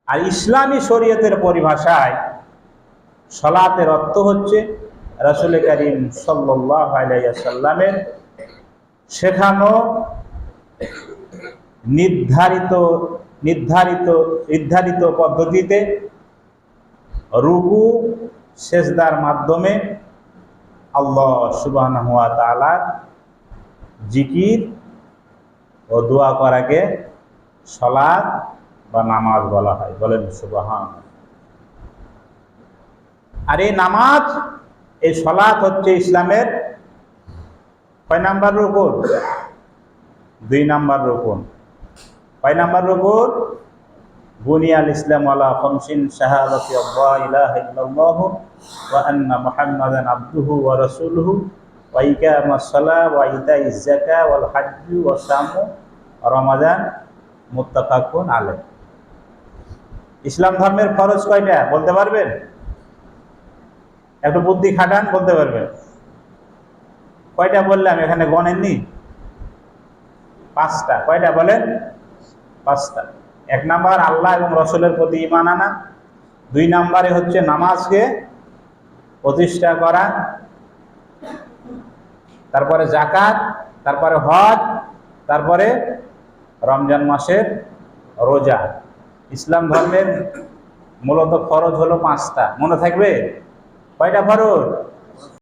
আর ইসলামী শরীয়তের পরিভাষায় সালাতের অর্থ হচ্ছে রাসূল করিম সাল্লাল্লাহু আলাইহি ওয়াসাল্লামের শেখানো নির্ধারিত নির্ধারিত নির্ধারিত পদ্ধতিতে রুকু সেজদার মাধ্যমে আল্লাহ সুবহানাহু ওয়া তাআলার জিকির ও দোয়া করাকে সালাত বা নামাজ বলা হয়। বলেন সুবহানাল্লাহ। আর এই নামাজ, এই সালাত হচ্ছে ইসলামের কয় নাম্বার রুকুন? 2 নাম্বার রুকুন। কয় নাম্বার রুকুন? বুনিয়াল ইসলাম আলা খামসিন শাহাদাতি আল্লাহ ইলাহা ইল্লাল্লাহু ওয়া আন্না মুহাম্মাদান আবদুহু ওয়া রাসূলুহু ওয়া ইকামাস সালাহ ওয়া ইতাইজ যাকাত ওয়াল হজ্জ ওয়া সামু রমাদান মুত্তাফাকুন আলাইহ। ইসলাম ধর্মের ফরজ কয়টা বলতে পারবেন? একটু বুদ্ধি খাটান, বলতে পারবেন? কয়টা বললাম এখানে গণেননি? 5টা। কয়টা বলেন? 5টা। 1 নাম্বার আল্লাহ এবং রসুলের প্রতি ঈমান আনা। 2 নাম্বারে হচ্ছে নামাজকে প্রতিষ্ঠা করা, তারপরে যাকাত, তারপরে হজ, তারপরে রমজান মাসের রোজা। ইসলাম ধর্মের মূলত ফরজ হলো 5টা। মনে থাকবে? কয়টা ফরজ?